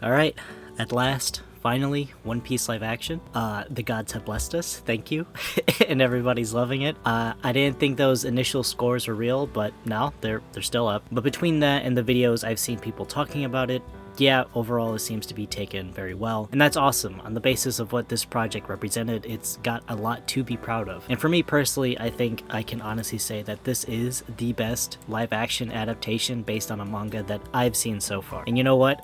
Alright, at last, finally, One Piece live action. The gods have blessed us, thank you, and everybody's loving it. I didn't think those initial scores were real, but now they're still up. But between that and the videos I've seen people talking about it, yeah, overall it seems to be taken very well, and that's awesome. On the basis of what this project represented, it's got a lot to be proud of. And for me personally, I think I can honestly say that this is the best live action adaptation based on a manga that I've seen so far. And you know what?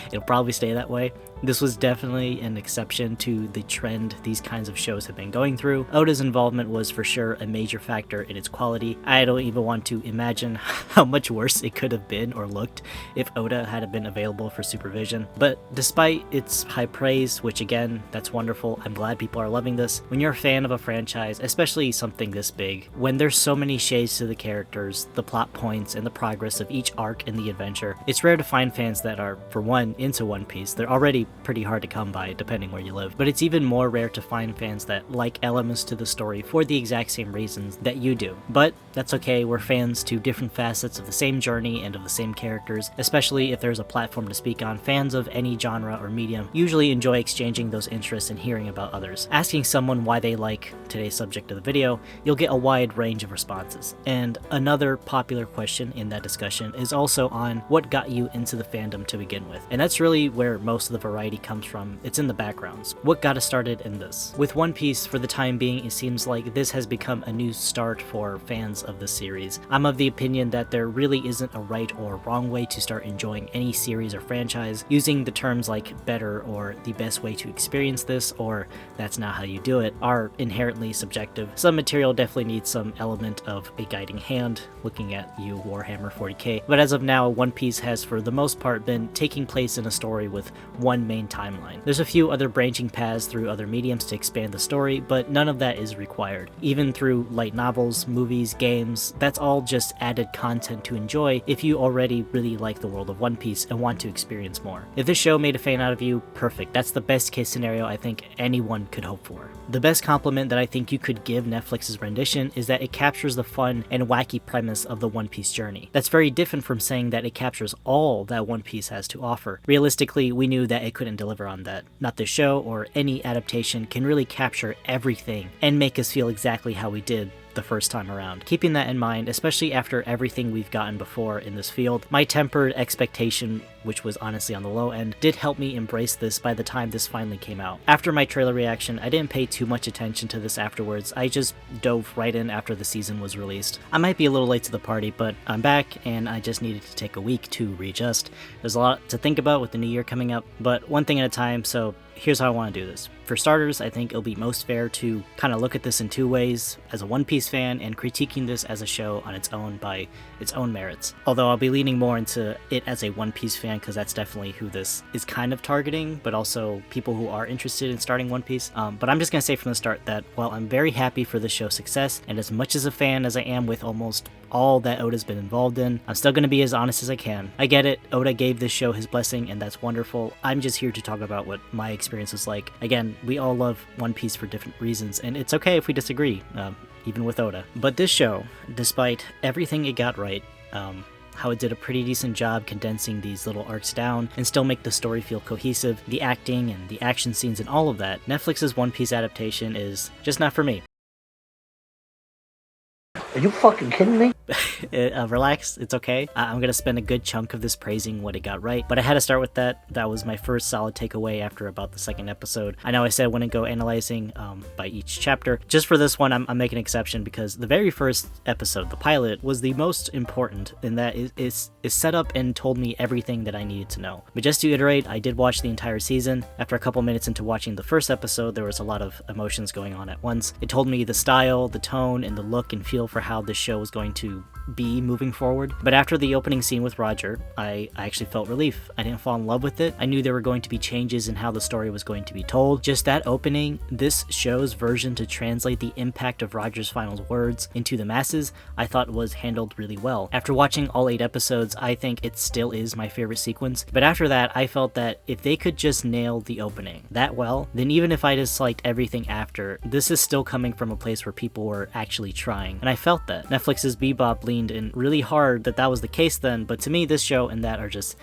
It'll probably stay that way. This was definitely an exception to the trend these kinds of shows have been going through. Oda's involvement was for sure a major factor in its quality. I don't even want to imagine how much worse it could have been or looked if Oda had been available for supervision. But despite its high praise, which again, that's wonderful, I'm glad people are loving this. When you're a fan of a franchise, especially something this big, when there's so many shades to the characters, the plot points, and the progress of each arc in the adventure, it's rare to find fans that are, for one, into One Piece. They're already pretty hard to come by depending where you live, but it's even more rare to find fans that like elements to the story for the exact same reasons that you do. But that's okay, we're fans to different facets of the same journey and of the same characters, especially if there's a platform to speak on. Fans of any genre or medium usually enjoy exchanging those interests and hearing about others. Asking someone why they like today's subject of the video, you'll get a wide range of responses. And another popular question in that discussion is also on what got you into the fandom to begin with. And that's really where most of the variety comes from. It's in the backgrounds. What got us started in this? With One Piece, for the time being, it seems like this has become a new start for fans of the series. I'm of the opinion that there really isn't a right or wrong way to start enjoying any series or franchise. Using the terms like better or the best way to experience this or that's not how you do it are inherently subjective. Some material definitely needs some element of a guiding hand, looking at you Warhammer 40k, but as of now, One Piece has for the most part been taking place in a story with one main timeline. There's a few other branching paths through other mediums to expand the story, but none of that is required. Even through light novels, movies, games, that's all just added content to enjoy if you already really like the world of One Piece and want to experience more. If this show made a fan out of you, perfect. That's the best case scenario I think anyone could hope for. The best compliment that I think you could give Netflix's rendition is that it captures the fun and wacky premise of the One Piece journey. That's very different from saying that it captures all that One Piece has to offer. Realistically, we knew that it couldn't deliver on that. Not this show or any adaptation can really capture everything and make us feel exactly how we did the first time around. Keeping that in mind, especially after everything we've gotten before in this field, my tempered expectation, which was honestly on the low end, did help me embrace this by the time this finally came out. After my trailer reaction, I didn't pay too much attention to this afterwards. I just dove right in after the season was released. I might be a little late to the party, but I'm back and I just needed to take a week to readjust. There's a lot to think about with the new year coming up, but one thing at a time, so here's how I want to do this. For starters, I think it'll be most fair to kind of look at this in two ways, as a One Piece fan and critiquing this as a show on its own by its own merits. Although I'll be leaning more into it as a One Piece fan because that's definitely who this is kind of targeting, but also people who are interested in starting One Piece. But I'm just going to say from the start that while I'm very happy for this show's success, and as much as a fan as I am with almost all that Oda's been involved in, I'm still going to be as honest as I can. I get it, Oda gave this show his blessing and that's wonderful. I'm just here to talk about what my experience was like. Again, we all love One Piece for different reasons, and it's okay if we disagree, even with Oda. But this show, despite everything it got right, how it did a pretty decent job condensing these little arcs down and still make the story feel cohesive, the acting and the action scenes and all of that, Netflix's One Piece adaptation is just not for me. Are you fucking kidding me? Relax, it's okay. I'm gonna spend a good chunk of this praising what it got right, but I had to start with that. That was my first solid takeaway after about the second episode. I know I said I wouldn't go analyzing by each chapter. Just for this one, I'm making an exception because the very first episode, the pilot, was the most important in that it set up and told me everything that I needed to know. But just to iterate, I did watch the entire season. After a couple minutes into watching the first episode, there was a lot of emotions going on at once. It told me the style, the tone, and the look and feel for how this show was going to be moving forward. But after the opening scene with Roger, I actually felt relief. I didn't fall in love with it. I knew there were going to be changes in how the story was going to be told. Just that opening, this show's version to translate the impact of Roger's final words into the masses, I thought was handled really well. After watching all 8 episodes, I think it still is my favorite sequence. But after that, I felt that if they could just nail the opening that well, then even if I disliked everything after, this is still coming from a place where people were actually trying. And I felt that. Netflix's Bebop leaned in really hard that was the case then, but to me, this show and that are just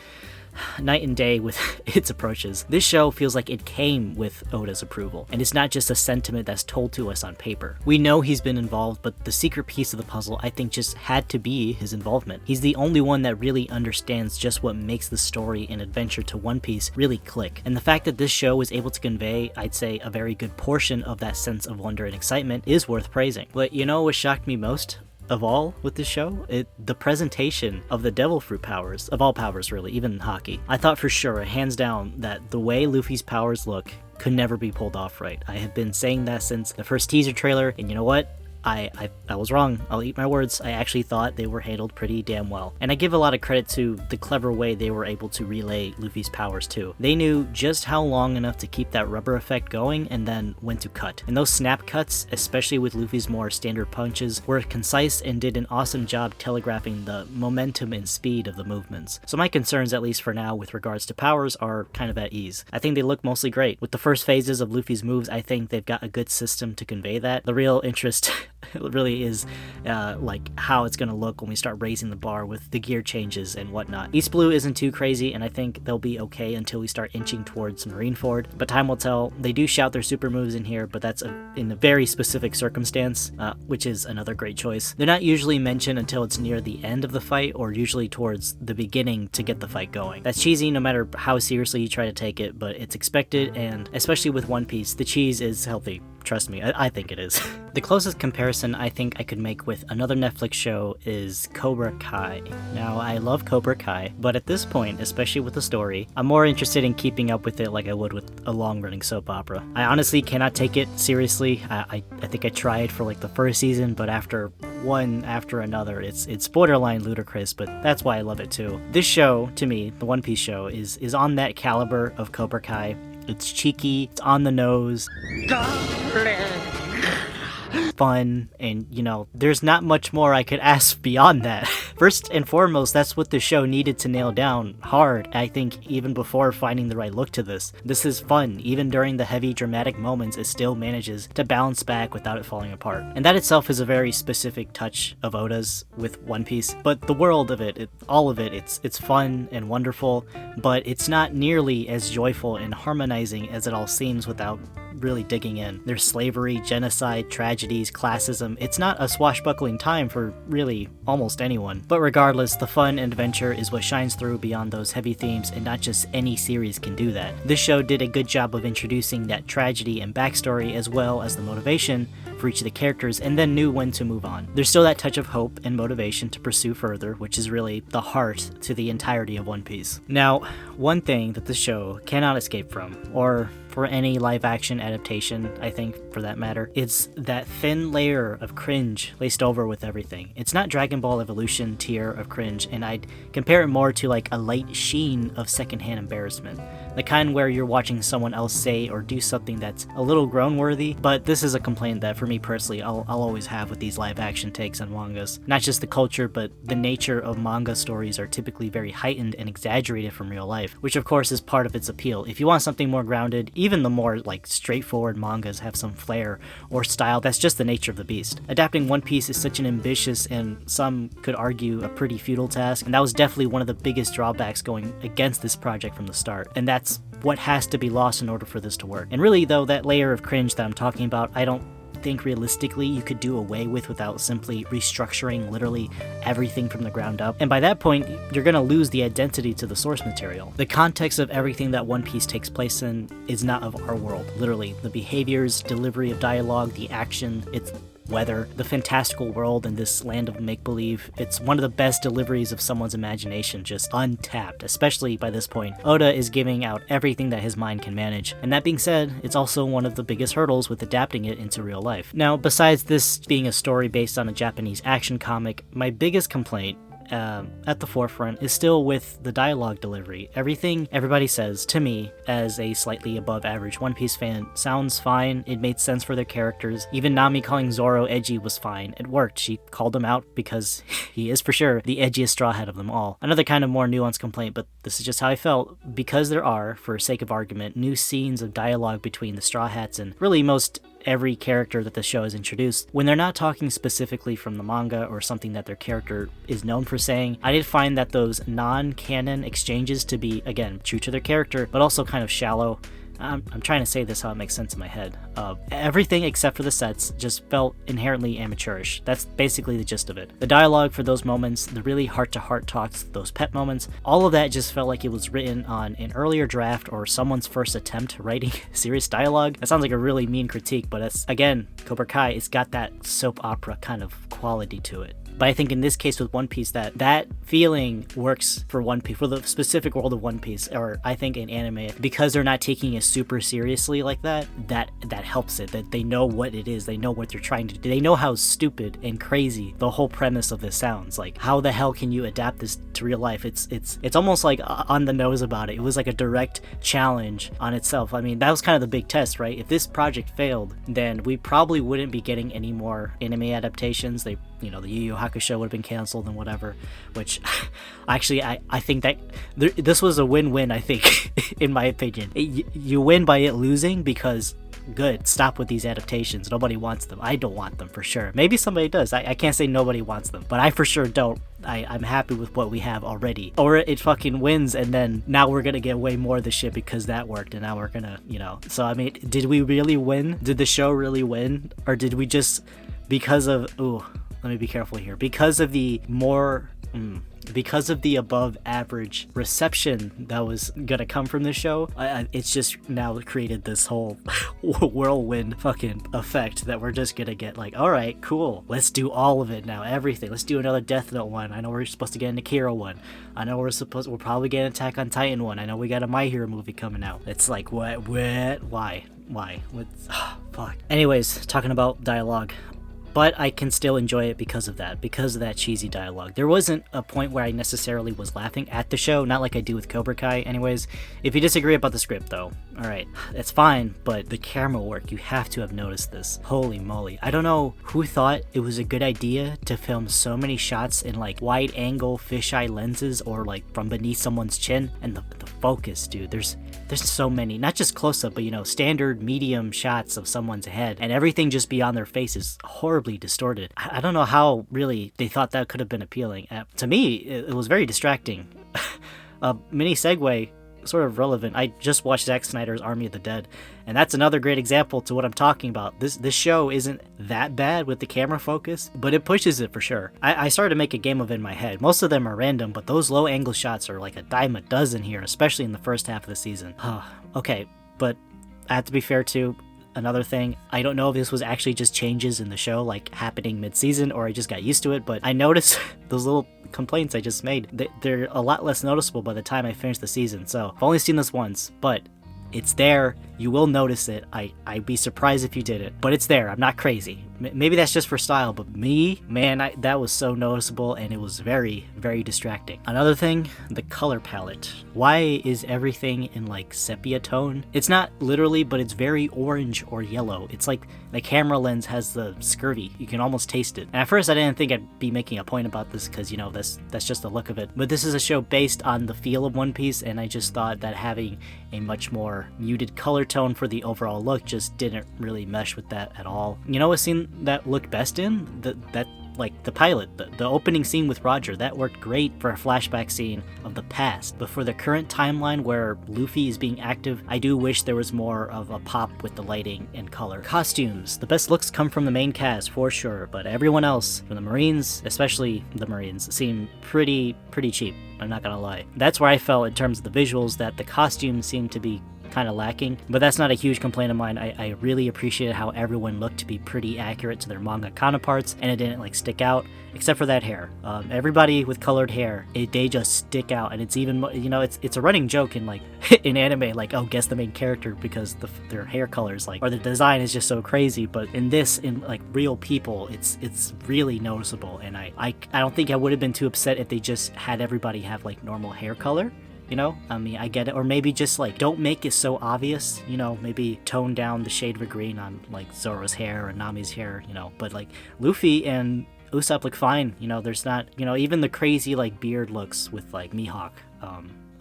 night and day with its approaches. This show feels like it came with Oda's approval, and it's not just a sentiment that's told to us on paper. We know he's been involved, but the secret piece of the puzzle I think just had to be his involvement. He's the only one that really understands just what makes the story and adventure to One Piece really click, and the fact that this show was able to convey, I'd say, a very good portion of that sense of wonder and excitement is worth praising. But you know what shocked me most of all with this show? The presentation of the devil fruit powers, of all powers really, even hockey. I thought for sure, hands down, that the way Luffy's powers look could never be pulled off right. I have been saying that since the first teaser trailer, and you know what? I was wrong. I'll eat my words. I actually thought they were handled pretty damn well. And I give a lot of credit to the clever way they were able to relay Luffy's powers too. They knew just how long enough to keep that rubber effect going and then when to cut. And those snap cuts, especially with Luffy's more standard punches, were concise and did an awesome job telegraphing the momentum and speed of the movements. So my concerns, at least for now, with regards to powers are kind of at ease. I think they look mostly great. With the first phases of Luffy's moves, I think they've got a good system to convey that. The real interest it really is like how it's going to look when we start raising the bar with the gear changes and whatnot. East Blue isn't too crazy, and I think they'll be okay until we start inching towards Marineford, but time will tell. They do shout their super moves in here, but that's in a very specific circumstance, which is another great choice. They're not usually mentioned until it's near the end of the fight, or usually towards the beginning to get the fight going. That's cheesy no matter how seriously you try to take it, but it's expected, and especially with One Piece, the cheese is healthy. Trust me, I think it is. The closest comparison I think I could make with another Netflix show is Cobra Kai. Now, I love Cobra Kai, but at this point, especially with the story, I'm more interested in keeping up with it like I would with a long-running soap opera. I honestly cannot take it seriously. I think I tried for like the first season, but after one after another, it's borderline ludicrous, but that's why I love it too. This show, to me, the One Piece show, is on that caliber of Cobra Kai. It's cheeky, it's on the nose, fun, and you know, there's not much more I could ask beyond that. First and foremost, that's what the show needed to nail down hard, I think, even before finding the right look to this. This is fun. Even during the heavy dramatic moments, it still manages to bounce back without it falling apart. And that itself is a very specific touch of Oda's with One Piece, but the world of it, all of it, it's fun and wonderful, but it's not nearly as joyful and harmonizing as it all seems without really digging in. There's slavery, genocide, tragedies, classism. It's not a swashbuckling time for really almost anyone. But regardless, the fun and adventure is what shines through beyond those heavy themes, and not just any series can do that. This show did a good job of introducing that tragedy and backstory as well as the motivation for each of the characters, and then knew when to move on. There's still that touch of hope and motivation to pursue further, which is really the heart to the entirety of One Piece. Now, one thing that the show cannot escape from, or for any live-action adaptation, I think, for that matter, it's that thin layer of cringe laced over with everything. It's not Dragon Ball Evolution tier of cringe, and I'd compare it more to like a light sheen of secondhand embarrassment. The kind where you're watching someone else say or do something that's a little groan-worthy, but this is a complaint that for me personally, I'll always have with these live-action takes on mangas. Not just the culture, but the nature of manga stories are typically very heightened and exaggerated from real life, which of course is part of its appeal. If you want something more grounded, even the more like straightforward mangas have some flair or style. That's just the nature of the beast. Adapting One Piece is such an ambitious and some could argue a pretty futile task, and that was definitely one of the biggest drawbacks going against this project from the start, and that's what has to be lost in order for this to work. And really though, that layer of cringe that I'm talking about, I don't think realistically you could do away with without simply restructuring literally everything from the ground up. And by that point, you're gonna lose the identity to the source material. The context of everything that One Piece takes place in is not of our world. Literally, the behaviors, delivery of dialogue, the action, weather, the fantastical world in this land of make-believe. It's one of the best deliveries of someone's imagination, just untapped, especially by this point. Oda is giving out everything that his mind can manage, and that being said, it's also one of the biggest hurdles with adapting it into real life. Now, besides this being a story based on a Japanese action comic, my biggest complaint at the forefront is still with the dialogue delivery. Everything everybody says, to me, as a slightly above average One Piece fan, sounds fine. It made sense for their characters. Even Nami calling Zoro edgy was fine. It worked. She called him out because he is for sure the edgiest Straw Hat of them all. Another kind of more nuanced complaint, but this is just how I felt, because there are, for sake of argument, new scenes of dialogue between the Straw Hats and really most every character that the show has introduced, when they're not talking specifically from the manga or something that their character is known for saying, I did find that those non-canon exchanges to be, again, true to their character, but also kind of shallow. I'm trying to say this how it makes sense in my head. Everything except for the sets just felt inherently amateurish. That's basically the gist of it. The dialogue for those moments, the really heart-to-heart talks, those pet moments, all of that just felt like it was written on an earlier draft or someone's first attempt writing serious dialogue. That sounds like a really mean critique, but it's, again, Cobra Kai, it's got that soap opera kind of quality to it. But I think in this case with One Piece, that feeling works for One Piece, for the specific world of One Piece, or I think in anime, because they're not taking it super seriously like that helps it, that they know what it is, they know what they're trying to do, they know how stupid and crazy the whole premise of this sounds. Like, how the hell can you adapt this to real life? It's almost like on the nose about it. It was like a direct challenge on itself. I mean, that was kind of the big test, right? If this project failed, then we probably wouldn't be getting any more anime adaptations. The Yu Yu Hakusho would have been canceled and whatever, which actually I think that this was a win-win, I think, in my opinion. You win by it losing because, good, stop with these adaptations. Nobody wants them. I don't want them for sure. Maybe somebody does. I can't say nobody wants them, but I for sure don't. I'm happy with what we have already. Or it fucking wins, and then now we're gonna get way more of the shit because that worked, and now we're gonna, So, I mean, did we really win? Did the show really win? Or did we just, because of, let me be careful here, because of the above average reception that was gonna come from the show, it's just now created this whole whirlwind fucking effect that we're just gonna get like, all right, cool, let's do all of it now, everything. Let's do another Death Note one. I know we're supposed to get an Akira one. I know we're probably get an Attack on Titan one. I know we got a My Hero movie coming out. It's like, what, why, what's, fuck. Anyways, talking about dialogue. But I can still enjoy it because of that cheesy dialogue. There wasn't a point where I necessarily was laughing at the show, not like I do with Cobra Kai. Anyways, if you disagree about the script though, alright, it's fine, but the camera work, you have to have noticed this. Holy moly. I don't know who thought it was a good idea to film so many shots in like wide angle fisheye lenses or like from beneath someone's chin, and the focus, dude. There's so many, not just close-up, but standard medium shots of someone's head, and everything just beyond their face is horribly distorted. I don't know how really they thought that could have been appealing. To me, it was very distracting. Mini segue, sort of relevant. I just watched Zack Snyder's Army of the Dead, and that's another great example to what I'm talking about. This show isn't that bad with the camera focus, but it pushes it for sure. I started to make a game of it in my head. Most of them are random, but those low angle shots are like a dime a dozen here, especially in the first half of the season. Okay, but I have to be fair too. Another thing, I don't know if this was actually just changes in the show, like happening mid-season, or I just got used to it, but I noticed those little complaints I just made, they're a lot less noticeable by the time I finish the season. So I've only seen this once, but it's there. You will notice it. I'd be surprised if you didn't, but it's there. I'm not crazy. Maybe that's just for style, but me, man, that was so noticeable, and it was very, very distracting. Another thing, the color palette. Why is everything in like sepia tone? It's not literally, but it's very orange or yellow. It's like the camera lens has the scurvy. You can almost taste it. And at first I didn't think I'd be making a point about this because, that's just the look of it. But this is a show based on the feel of One Piece, and I just thought that having a much more muted color tone for the overall look just didn't really mesh with that at all. You know what scene that looked best in? Like the pilot, the opening scene with Roger, that worked great for a flashback scene of the past. But for the current timeline where Luffy is being active, I do wish there was more of a pop with the lighting and color. Costumes. The best looks come from the main cast, for sure, but everyone else, from the Marines, especially the Marines, seem pretty cheap. I'm not gonna lie. That's where I felt in terms of the visuals, that the costumes seem to be kind of lacking, but that's not a huge complaint of mine. I really appreciated how everyone looked to be pretty accurate to their manga counterparts, and it didn't like stick out, except for that hair. Everybody with colored hair, they just stick out, and it's even, you know, it's a running joke in like in anime, like, oh, guess the main character because their hair colors, like, or the design is just so crazy. But in this, in like real people, it's really noticeable, and I don't think I would have been too upset if they just had everybody have like normal hair color. You know, I mean, I get it. Or maybe just like don't make it so obvious, you know, maybe tone down the shade of green on like Zoro's hair or Nami's hair, you know. But like Luffy and Usopp look fine, you know. There's not, you know, even the crazy like beard looks with like Mihawk,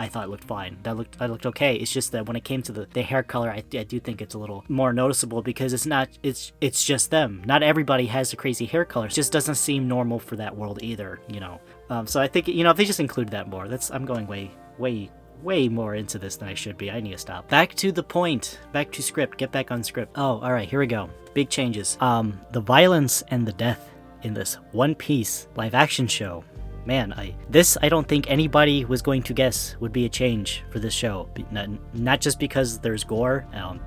I thought it looked fine. That looked okay. It's just that when it came to the hair color, I do think it's a little more noticeable because it's just them. Not everybody has the crazy hair color. It just doesn't seem normal for that world either, you know. So I think, you know, if they just include that more, I'm going way more into this than I should be. I need to stop. Back to the point. Back to script. Get back on script. Oh, alright, here we go. Big changes. The violence and the death in this One Piece live action show. Man, I don't think anybody was going to guess would be a change for this show. Not just because there's gore,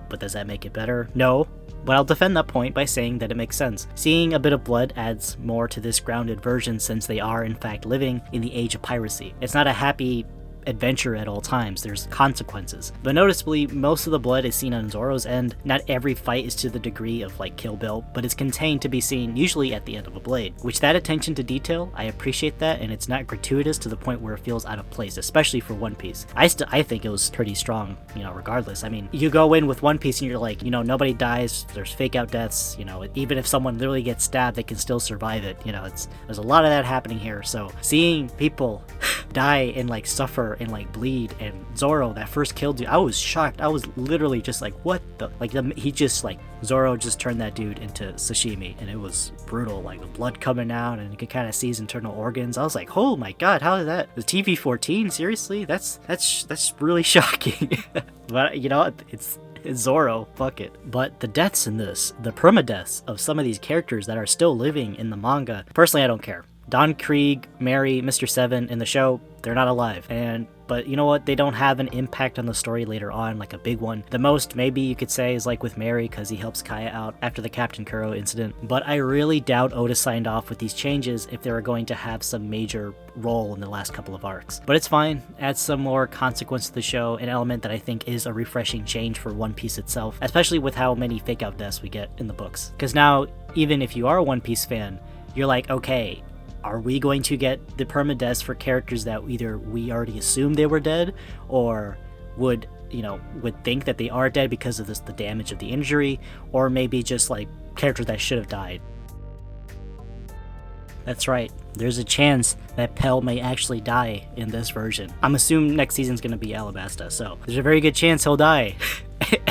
but does that make it better? No. But I'll defend that point by saying that it makes sense. Seeing a bit of blood adds more to this grounded version since they are in fact living in the age of piracy. It's not a happy adventure at all times. There's consequences. But noticeably, most of the blood is seen on Zoro's end. Not every fight is to the degree of like Kill Bill, but it's contained to be seen usually at the end of a blade. Which that attention to detail, I appreciate that, and it's not gratuitous to the point where it feels out of place, especially for One Piece. I think it was pretty strong, you know, regardless. I mean, you go in with One Piece and you're like, you know, nobody dies, there's fake out deaths, you know, even if someone literally gets stabbed, they can still survive it, you know, there's a lot of that happening here. So seeing people die and like suffer and like bleed, and Zoro, that first kill dude, I was shocked. I was literally just like, what the, like, he just like, Zoro just turned that dude into sashimi, and it was brutal, like the blood coming out, and you could kind of see his internal organs. I was like, oh my god, how is that? The TV-14? Seriously? That's really shocking. But you know, it's Zoro, fuck it. But the deaths in this, the permadeaths of some of these characters that are still living in the manga, personally I don't care. Don Krieg, Mary, Mr. Seven in the show, they're not alive. But you know what? They don't have an impact on the story later on, like a big one. The most maybe you could say is like with Mary, because he helps Kaya out after the Captain Kuro incident. But I really doubt Oda signed off with these changes if they were going to have some major role in the last couple of arcs. But it's fine. Adds some more consequence to the show, an element that I think is a refreshing change for One Piece itself, especially with how many fake out deaths we get in the books. Because now, even if you are a One Piece fan, you're like, okay, are we going to get the permadeaths for characters that either we already assumed they were dead, or would think that they are dead because of the damage of the injury, or maybe just like characters that should have died? That's right, there's a chance that Pell may actually die in this version. I'm assuming next season's gonna be Alabasta, so there's a very good chance he'll die.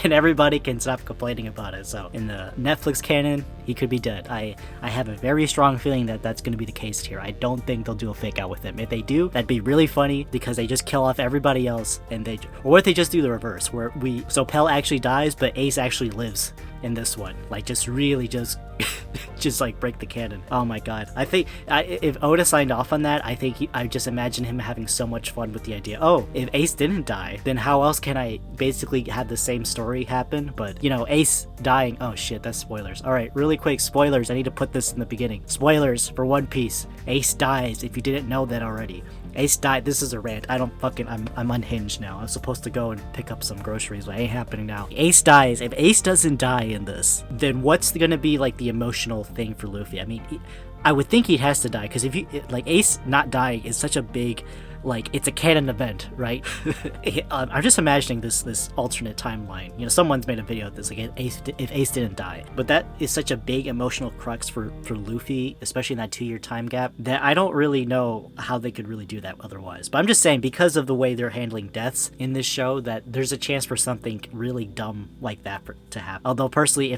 And everybody can stop complaining about it. So in the Netflix canon, he could be dead. I have a very strong feeling that that's going to be the case here. I don't think they'll do a fake out with him. If they do, that'd be really funny because they just kill off everybody else, or what if they just do the reverse, where so Pell actually dies, but Ace actually lives in this one. Like just like break the canon. Oh my god. I think if Oda signed off on that, I think I just imagine him having so much fun with the idea. Oh, if Ace didn't die, then how else can I basically have the same story happen? But you know, Ace dying. Oh shit, that's spoilers. All right, really quick spoilers. I need to put this in the beginning. Spoilers for One Piece. Ace dies. If you didn't know that already. Ace died. This is a rant. I'm unhinged now. I'm supposed to go and pick up some groceries, but it ain't happening now. Ace dies. If Ace doesn't die in this, then what's gonna be like the emotional thing for Luffy? I mean, I would think he has to die, because if you like, Ace not dying is such a big, like, it's a canon event, right? I'm just imagining this alternate timeline. You know, someone's made a video of this, like if Ace didn't die. But that is such a big emotional crux for Luffy, especially in that 2-year time gap, that I don't really know how they could really do that otherwise. But I'm just saying, because of the way they're handling deaths in this show, that there's a chance for something really dumb like that to happen. Although personally,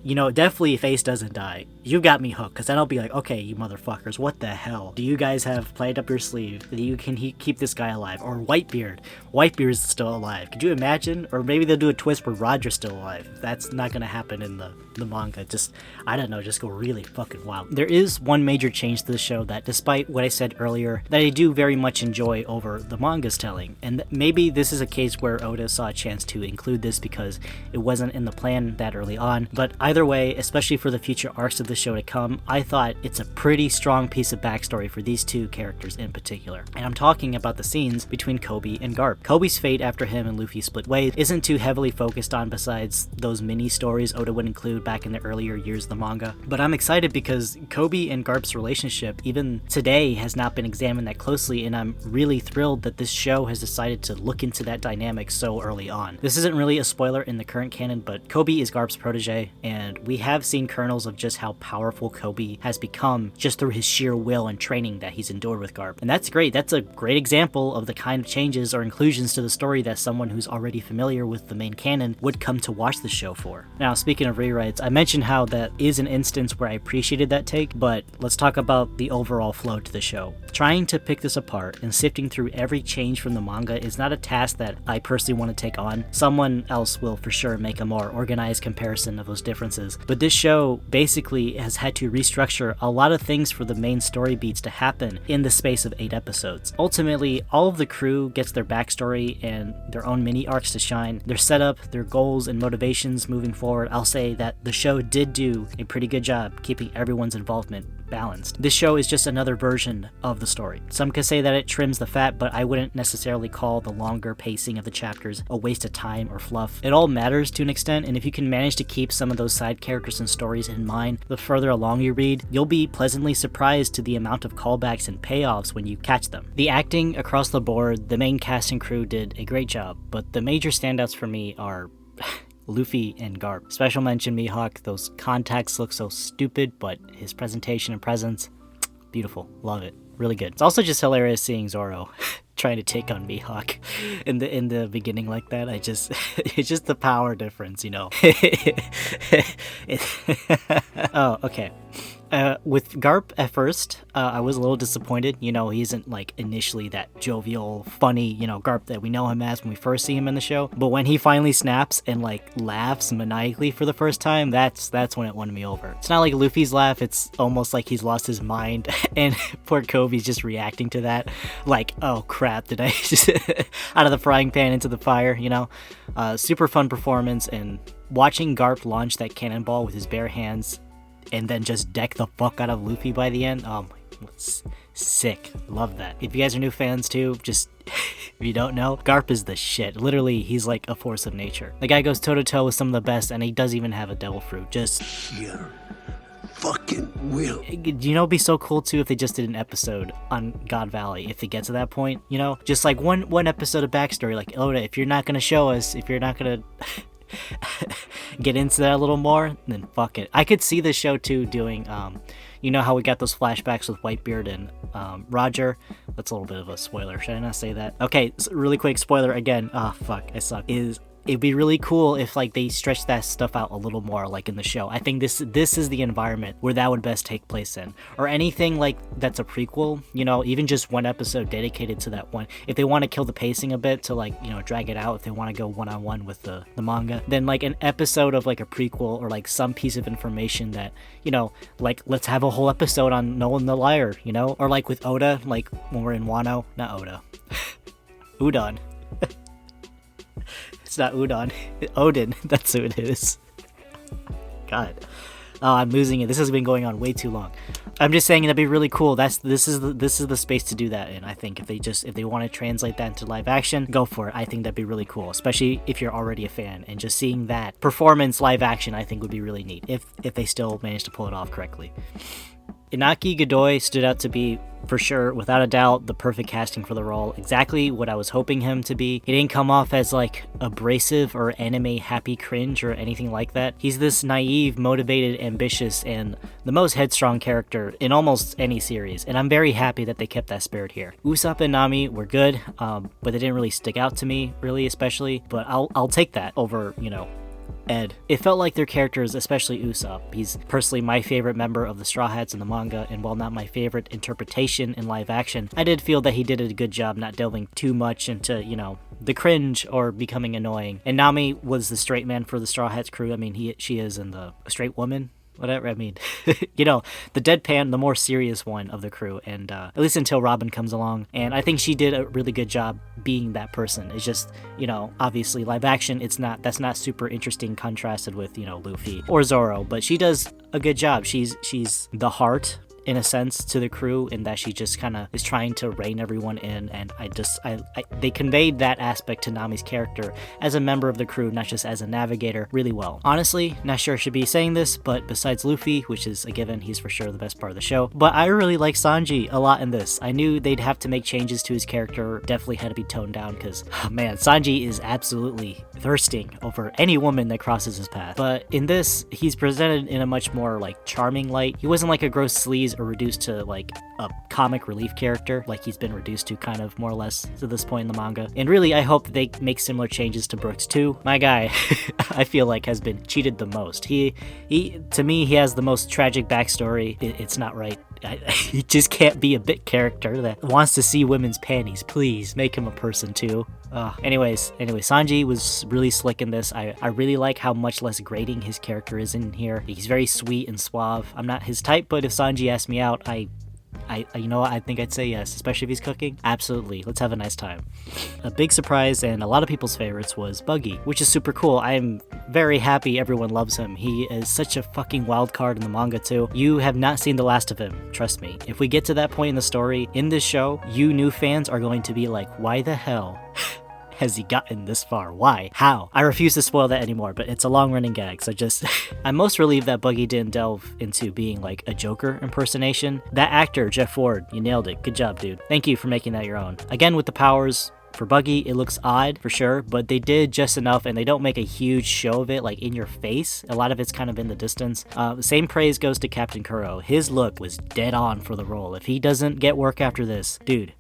definitely if Ace doesn't die, you got me hooked, because then I'll be like, okay, you motherfuckers, what the hell? Do you guys have played up your sleeve that you can keep this guy alive? Or Whitebeard's still alive. Could you imagine? Or maybe they'll do a twist where Roger's still alive. That's not gonna happen in the the manga just, I don't know, just go really fucking wild. There is one major change to the show that, despite what I said earlier, that I do very much enjoy over the manga's telling, and maybe this is a case where Oda saw a chance to include this because it wasn't in the plan that early on, but either way, especially for the future arcs of the show to come, I thought it's a pretty strong piece of backstory for these two characters in particular. And I'm talking about the scenes between Koby and Garp. Koby's fate after him and Luffy split ways isn't too heavily focused on besides those mini stories Oda would include back in the earlier years of the manga, but I'm excited because Koby and Garp's relationship, even today, has not been examined that closely, and I'm really thrilled that this show has decided to look into that dynamic so early on. This isn't really a spoiler in the current canon, but Koby is Garp's protege, and we have seen kernels of just how powerful Koby has become just through his sheer will and training that he's endured with Garp. And that's great. That's a great example of the kind of changes or inclusions to the story that someone who's already familiar with the main canon would come to watch the show for. Now, speaking of rewrites, I mentioned how that is an instance where I appreciated that take, but let's talk about the overall flow to the show. Trying to pick this apart and sifting through every change from the manga is not a task that I personally want to take on. Someone else will for sure make a more organized comparison of those differences, but this show basically has had to restructure a lot of things for the main story beats to happen in the space of 8 episodes. Ultimately, all of the crew gets their backstory and their own mini arcs to shine, their setup, their goals and motivations moving forward. I'll say that the show did do a pretty good job keeping everyone's involvement balanced. This show is just another version of the story. Some could say that it trims the fat, but I wouldn't necessarily call the longer pacing of the chapters a waste of time or fluff. It all matters to an extent, and if you can manage to keep some of those side characters and stories in mind the further along you read, you'll be pleasantly surprised to the amount of callbacks and payoffs when you catch them. The acting across the board, the main cast and crew did a great job, but the major standouts for me are Luffy and Garp. Special mention Mihawk, those contacts look so stupid, but his presentation and presence, beautiful, love it, really good. It's also just hilarious seeing Zoro trying to take on Mihawk in the beginning like that. It's just the power difference, you know. Oh, okay. With Garp at first, I was a little disappointed. You know, he isn't like initially that jovial, funny, you know, Garp that we know him as when we first see him in the show. But when he finally snaps and like laughs maniacally for the first time, that's when it won me over. It's not like Luffy's laugh, it's almost like he's lost his mind and poor Kobe's just reacting to that. Like, oh crap, did I just out of the frying pan into the fire, you know? Super fun performance, and watching Garp launch that cannonball with his bare hands and then just deck the fuck out of Luffy by the end. It's sick. Love that. If you guys are new fans too, just if you don't know, Garp is the shit. Literally, he's like a force of nature. The guy goes toe to toe with some of the best, and he does even have a devil fruit. Just sheer fucking will. You know, it'd be so cool too if they just did an episode on God Valley. If they get to that point, you know, just like one episode of backstory. Like, Oda, if you're not gonna show us, if you're not gonna get into that a little more, then fuck it. I could see the show too doing you know how we got those flashbacks with Whitebeard and Roger. That's a little bit of a spoiler, should I not say that? Okay, so really quick spoiler again. Fuck, I suck. It'd be really cool if like they stretch that stuff out a little more, like in the show. I think this is the environment where that would best take place in, or anything like that's a prequel, you know, even just one episode dedicated to that one. If they want to kill the pacing a bit to like, you know, drag it out, if they want to go one-on-one with the manga, then like an episode of like a prequel or like some piece of information that, you know, like let's have a whole episode on Nolan the Liar, you know, or like with Oda, like when we're in Wano, not Oda, Udon. It's not Udon. Odin. That's who it is. God. Oh, I'm losing it. This has been going on way too long. I'm just saying that'd be really cool. This is the space to do that in. I think if they want to translate that into live action, go for it. I think that'd be really cool, especially if you're already a fan, and just seeing that performance live action I think would be really neat if they still manage to pull it off correctly. Inaki Godoy stood out to be, for sure, without a doubt, the perfect casting for the role. Exactly what I was hoping him to be. He didn't come off as like abrasive or anime happy cringe or anything like that. He's this naive, motivated, ambitious, and the most headstrong character in almost any series, and I'm very happy that they kept that spirit here. Usopp and Nami were good, but they didn't really stick out to me, really, especially, but I'll take that over, you know, Ed. It felt like their characters, especially Usopp. He's personally my favorite member of the Straw Hats in the manga, and while not my favorite interpretation in live action, I did feel that he did a good job not delving too much into, you know, the cringe or becoming annoying. And Nami was the straight man for the Straw Hats crew. I mean, she is in the straight woman. Whatever, I mean, you know, the deadpan, the more serious one of the crew, and at least until Robin comes along, and I think she did a really good job being that person. It's just, you know, obviously live action, that's not super interesting contrasted with, you know, Luffy or Zoro, but she does a good job. She's the heart, in a sense, to the crew, in that she just kind of is trying to rein everyone in, and they conveyed that aspect to Nami's character as a member of the crew, not just as a navigator, really well. Honestly, not sure I should be saying this, but besides Luffy, which is a given, he's for sure the best part of the show, but I really like Sanji a lot in this. I knew they'd have to make changes to his character, definitely had to be toned down, because, oh man, Sanji is absolutely thirsting over any woman that crosses his path. But in this, he's presented in a much more, like, charming light. He wasn't like a gross sleaze or reduced to like a comic relief character like he's been reduced to kind of more or less to this point in the manga. And really, I hope that they make similar changes to Brooks too. My guy, I feel like, has been cheated the most. He to me, he has the most tragic backstory. It's not right. He just can't be a bit character that wants to see women's panties. Please make him a person too. Anyway, Sanji was really slick in this. I really like how much less grating his character is in here. He's very sweet and suave. I'm not his type, but if Sanji asked me out, you know what, I think I'd say yes, especially if he's cooking. Absolutely, let's have a nice time. A big surprise and a lot of people's favorites was Buggy, which is super cool. I'm very happy everyone loves him. He is such a fucking wild card in the manga too. You have not seen the last of him, trust me. If we get to that point in the story, in this show, you new fans are going to be like, why the hell has he gotten this far? Why? How? I refuse to spoil that anymore, but it's a long-running gag, so just... I'm most relieved that Buggy didn't delve into being like a Joker impersonation. That actor, Jeff Ford, you nailed it. Good job, dude. Thank you for making that your own. Again, with the powers, for Buggy, it looks odd, for sure, but they did just enough, and they don't make a huge show of it, like, in your face. A lot of it's kind of in the distance. Same praise goes to Captain Kuro. His look was dead on for the role. If he doesn't get work after this, dude,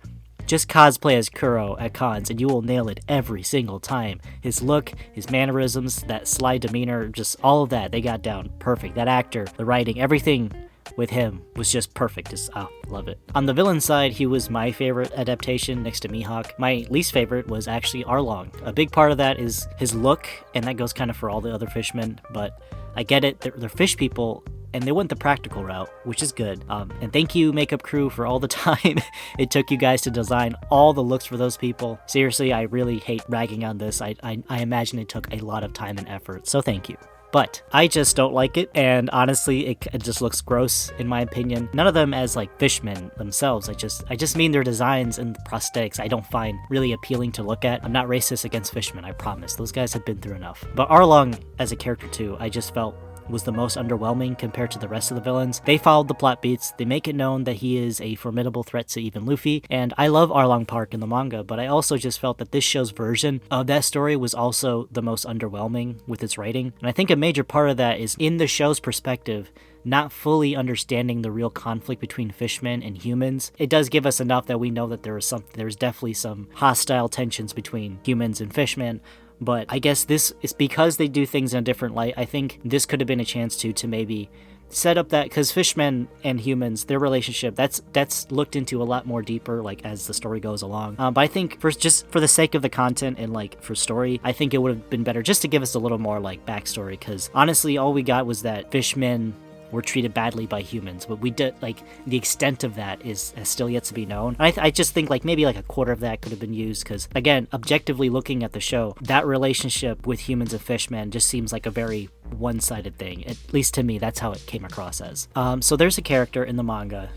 just cosplay as Kuro at cons and you will nail it every single time. His look, his mannerisms, that sly demeanor, just all of that, they got down perfect. That actor, the writing, everything with him was just perfect. Just, love it. On the villain side, he was my favorite adaptation next to Mihawk. My least favorite was actually Arlong. A big part of that is his look, and that goes kind of for all the other fishmen, but I get it, they're fish people, and they went the practical route, which is good. And thank you, makeup crew, for all the time it took you guys to design all the looks for those people. Seriously, I really hate ragging on this. I imagine it took a lot of time and effort, so thank you. But I just don't like it, and honestly, it just looks gross, in my opinion. None of them as, like, fishmen themselves. I just mean their designs and the prosthetics I don't find really appealing to look at. I'm not racist against fishmen, I promise. Those guys have been through enough. But Arlong, as a character too, I just felt was the most underwhelming compared to the rest of the villains. They followed the plot beats, they make it known that he is a formidable threat to even Luffy, and I love Arlong Park in the manga, but I also just felt that this show's version of that story was also the most underwhelming with its writing, and I think a major part of that is in the show's perspective, not fully understanding the real conflict between fishmen and humans. It does give us enough that we know that there's definitely some hostile tensions between humans and fishmen, but I guess this is because they do things in a different light. I think this could have been a chance to maybe set up that, because fishmen and humans, their relationship, that's looked into a lot more deeper, like, as the story goes along. But I think just for the sake of the content and, like, for story, I think it would have been better just to give us a little more, like, backstory, because honestly, all we got was that fishmen were treated badly by humans, but we did, like, the extent of that has still yet to be known. I just think, like, maybe like a quarter of that could have been used, because again, objectively looking at the show, that relationship with humans and fishmen just seems like a very one-sided thing. At least to me, that's how it came across as. So there's a character in the manga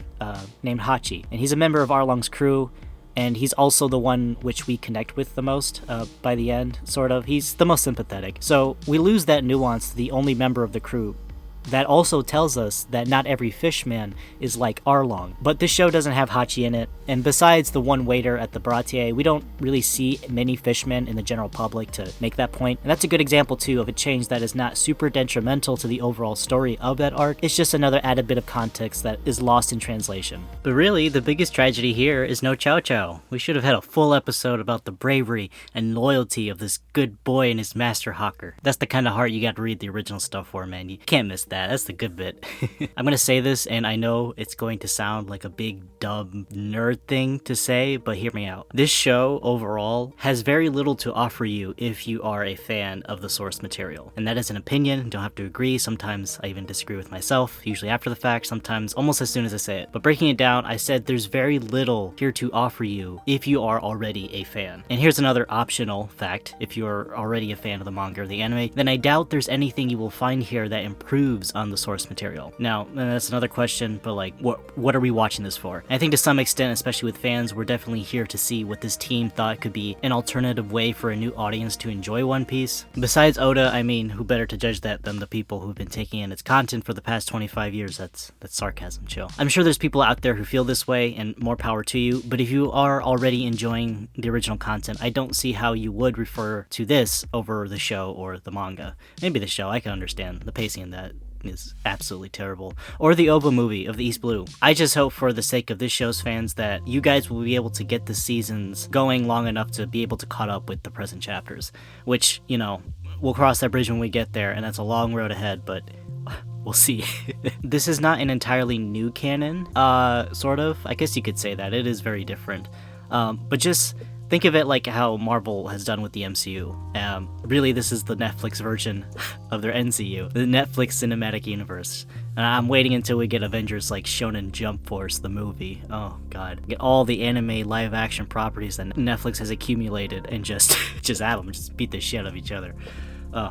named Hachi, and he's a member of Arlong's crew, and he's also the one which we connect with the most by the end, sort of. He's the most sympathetic. So we lose that nuance, the only member of the crew that also tells us that not every fishman is like Arlong. But this show doesn't have Hachi in it, and besides the one waiter at the Baratier, we don't really see many fishmen in the general public to make that point. And that's a good example too of a change that is not super detrimental to the overall story of that arc. It's just another added bit of context that is lost in translation. But really, the biggest tragedy here is no Chow Chow. We should have had a full episode about the bravery and loyalty of this good boy and his master hawker. That's the kind of heart you got to read the original stuff for, man. You can't miss that. That's the good bit. I'm gonna say this, and I know it's going to sound like a big dumb nerd thing to say, but hear me out. This show overall has very little to offer you if you are a fan of the source material. And that is an opinion, you don't have to agree. Sometimes I even disagree with myself, usually after the fact, sometimes almost as soon as I say it. But breaking it down, I said there's very little here to offer you if you are already a fan. And here's another optional fact: if you're already a fan of the manga or the anime, then I doubt there's anything you will find here that improves on the source material. Now, that's another question, but like, what are we watching this for? And I think to some extent, especially with fans, we're definitely here to see what this team thought could be an alternative way for a new audience to enjoy One Piece. Besides Oda, I mean, who better to judge that than the people who've been taking in its content for the past 25 years? That's sarcasm, chill. I'm sure there's people out there who feel this way, and more power to you, but if you are already enjoying the original content, I don't see how you would refer to this over the show or the manga. Maybe the show, I can understand. The pacing in that is absolutely terrible. Or the OVA movie of the East Blue. I just hope for the sake of this show's fans that you guys will be able to get the seasons going long enough to be able to caught up with the present chapters, which, you know, we'll cross that bridge when we get there, and that's a long road ahead, but we'll see. This is not an entirely new canon, sort of. I guess you could say that. It is very different. But just think of it like how Marvel has done with the MCU. Really, this is the Netflix version of their NCU, the Netflix Cinematic Universe. And I'm waiting until we get Avengers like Shonen Jump Force, the movie. Oh god. Get all the anime live action properties that Netflix has accumulated and just have them just beat the shit out of each other.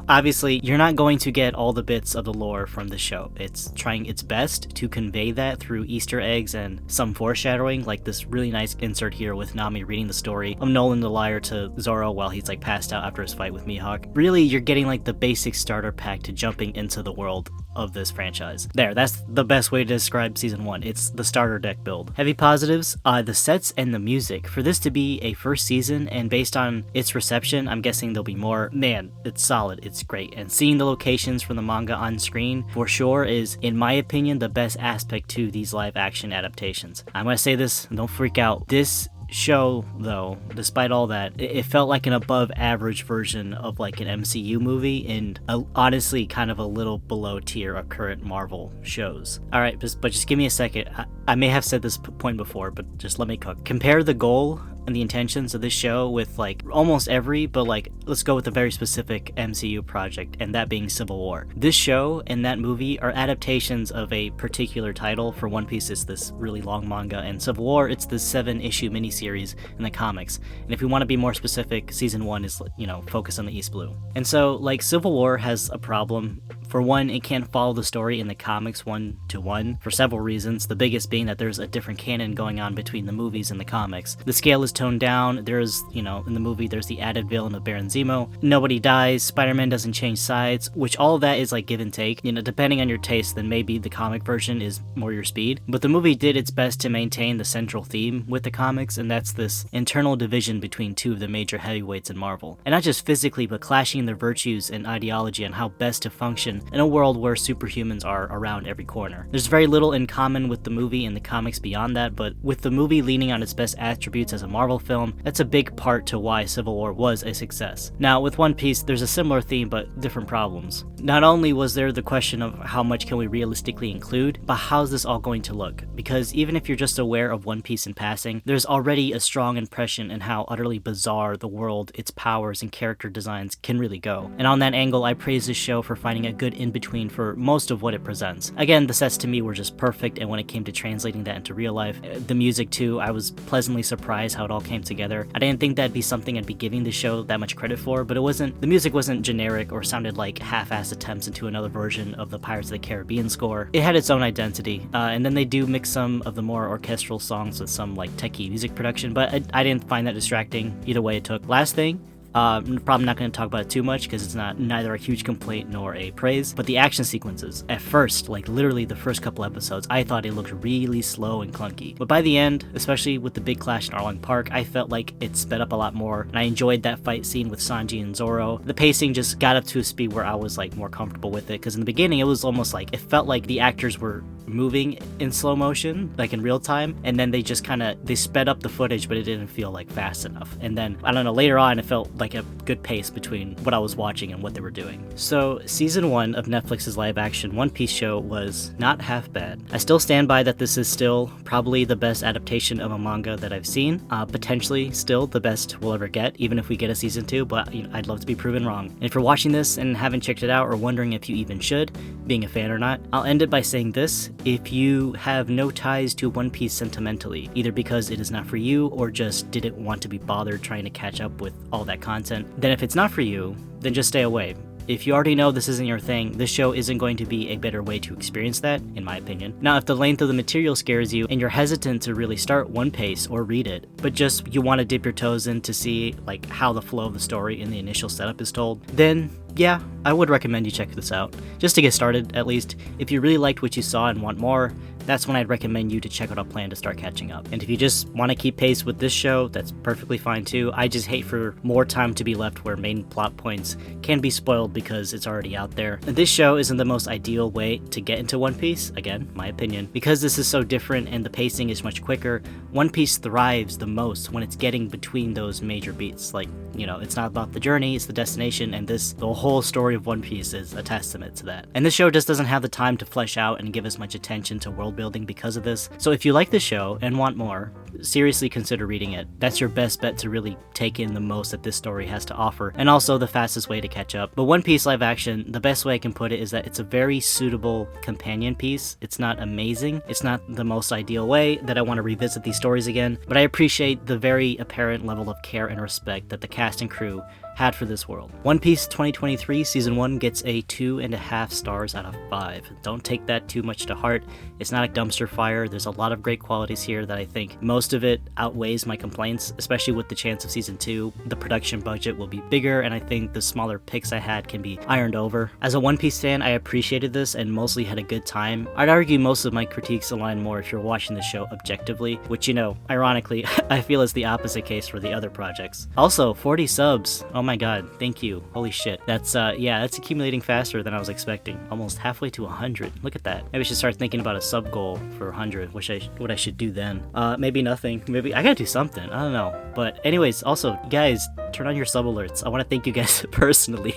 Obviously, you're not going to get all the bits of the lore from the show. It's trying its best to convey that through Easter eggs and some foreshadowing, like this really nice insert here with Nami reading the story of Nolan the Liar to Zoro while he's like passed out after his fight with Mihawk. Really, you're getting like the basic starter pack to jumping into the world of this franchise. That's the best way to describe season 1. It's the starter deck build. Heavy positives, the sets and the music. For this to be a first season, and based on its reception, I'm guessing there'll be more. Man, it's solid, it's great. And seeing the locations from the manga on screen, for sure, is, in my opinion, the best aspect to these live action adaptations. I'm gonna say this, don't freak out. This show, though, despite all that, it felt like an above average version of like an MCU movie, and honestly kind of a little below tier of current Marvel shows. Alright, but just give me a second. I may have said this point before, but just let me cook. Compare the goal and the intentions of this show with like almost every, but like let's go with a very specific MCU project, and that being Civil War. This show and that movie are adaptations of a particular title. For One Piece, it's this really long manga, and Civil War, it's this 7-issue miniseries in the comics. And if we want to be more specific, season 1 is, you know, focused on the East Blue. And so like Civil War has a problem. For one, it can't follow the story in the comics one-to-one for several reasons, the biggest being that there's a different canon going on between the movies and the comics. The scale is toned down. There's, you know, in the movie, there's the added villain of Baron Zemo. Nobody dies. Spider-Man doesn't change sides, which all of that is like give and take. You know, depending on your taste, then maybe the comic version is more your speed. But the movie did its best to maintain the central theme with the comics, and that's this internal division between two of the major heavyweights in Marvel. And not just physically, but clashing their virtues and ideology on how best to function in a world where superhumans are around every corner. There's very little in common with the movie and the comics beyond that, but with the movie leaning on its best attributes as a Marvel film, that's a big part to why Civil War was a success. Now, with One Piece, there's a similar theme, but different problems. Not only was there the question of how much can we realistically include, but how's this all going to look? Because even if you're just aware of One Piece in passing, there's already a strong impression in how utterly bizarre the world, its powers, and character designs can really go. And on that angle, I praise this show for finding a good in-between for most of what it presents. Again, the sets to me were just perfect, and when it came to translating that into real life, the music too, I was pleasantly surprised how it all came together. I didn't think that'd be something I'd be giving the show that much credit for, but the music wasn't generic or sounded like half-assed attempts into another version of the Pirates of the Caribbean score. It had its own identity, and then they do mix some of the more orchestral songs with some like techie music production, but I didn't find that distracting either way it took. Last thing, I'm probably not going to talk about it too much because it's neither a huge complaint nor a praise, but the action sequences, at first, like literally the first couple episodes, I thought it looked really slow and clunky. But by the end, especially with the big clash in Arlong Park, I felt like it sped up a lot more, and I enjoyed that fight scene with Sanji and Zoro. The pacing just got up to a speed where I was like more comfortable with it, because in the beginning it was almost like, it felt like the actors were moving in slow motion, like in real time, and then they just they sped up the footage, but it didn't feel like fast enough. And then, I don't know, later on it felt like a good pace between what I was watching and what they were doing. So season 1 of Netflix's live action One Piece show was not half bad. I still stand by that this is still probably the best adaptation of a manga that I've seen, potentially still the best we'll ever get, even if we get a season 2, but I'd love to be proven wrong. And if you're watching this and haven't checked it out or wondering if you even should, being a fan or not, I'll end it by saying this: if you have no ties to One Piece sentimentally, either because it is not for you or just didn't want to be bothered trying to catch up with all that content, then if it's not for you, then just stay away. If you already know this isn't your thing, this show isn't going to be a better way to experience that, in my opinion. Now, if the length of the material scares you and you're hesitant to really start One Piece or read it, but just you want to dip your toes in to see like how the flow of the story in the initial setup is told, then yeah, I would recommend you check this out. Just to get started, at least. If you really liked what you saw and want more, that's when I'd recommend you to check out a plan to start catching up. And if you just want to keep pace with this show, that's perfectly fine too. I just hate for more time to be left where main plot points can be spoiled because it's already out there. And this show isn't the most ideal way to get into One Piece, again, my opinion. Because this is so different and the pacing is much quicker, One Piece thrives the most when it's getting between those major beats. Like, it's not about the journey, it's the destination, and the whole story of One Piece is a testament to that. And this show just doesn't have the time to flesh out and give as much attention to world building because of this. So if you like the show and want more, seriously consider reading it. That's your best bet to really take in the most that this story has to offer, and also the fastest way to catch up. But One Piece live action, the best way I can put it is that it's a very suitable companion piece. It's not amazing, it's not the most ideal way that I want to revisit these stories again, but I appreciate the very apparent level of care and respect that the cast and crew had for this world. One Piece 2023 Season 1 gets a 2.5 stars out of 5. Don't take that too much to heart. It's not a dumpster fire. There's a lot of great qualities here that I think most of it outweighs my complaints, especially with the chance of Season 2. The production budget will be bigger, and I think the smaller picks I had can be ironed over. As a One Piece fan, I appreciated this and mostly had a good time. I'd argue most of my critiques align more if you're watching the show objectively, which, ironically, I feel is the opposite case for the other projects. Also, 40 subs. Oh my god, thank you. Holy shit. That's accumulating faster than I was expecting. Almost halfway to 100. Look at that. Maybe I should start thinking about a sub goal for 100, what I should do then. Maybe nothing. Maybe I gotta do something. I don't know. But anyways, also, guys, turn on your sub alerts. I want to thank you guys personally.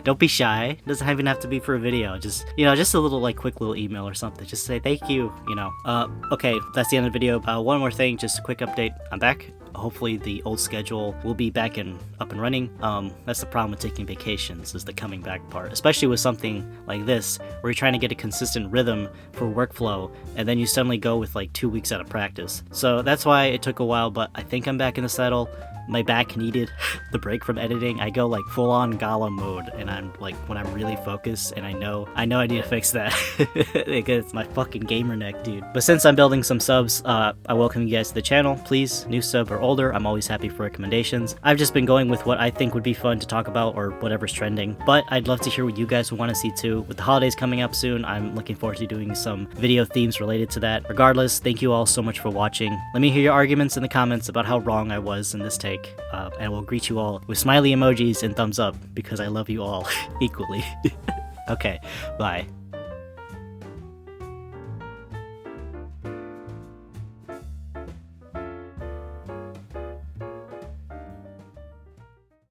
Don't be shy. It doesn't even have to be for a video. Just, just a little, quick little email or something. Just say thank you, Okay, that's the end of the video. One more thing, just a quick update. I'm back. Hopefully the old schedule will be back and up and running. That's the problem with taking vacations, is the coming back part, especially with something like this where you're trying to get a consistent rhythm for workflow and then you suddenly go with 2 weeks out of practice. So that's why it took a while, but I think I'm back in the saddle. My back needed the break from editing. I go full on Gala mode, and I'm when I'm really focused, and I know I need to fix that. It's my fucking gamer neck, dude. But since I'm building some subs, I welcome you guys to the channel. Please, new sub or older, I'm always happy for recommendations. I've just been going with what I think would be fun to talk about or whatever's trending, but I'd love to hear what you guys would want to see too. With the holidays coming up soon, I'm looking forward to doing some video themes related to that. Regardless, thank you all so much for watching. Let me hear your arguments in the comments about how wrong I was in this take. And we'll greet you all with smiley emojis and thumbs up because I love you all equally. Okay, bye.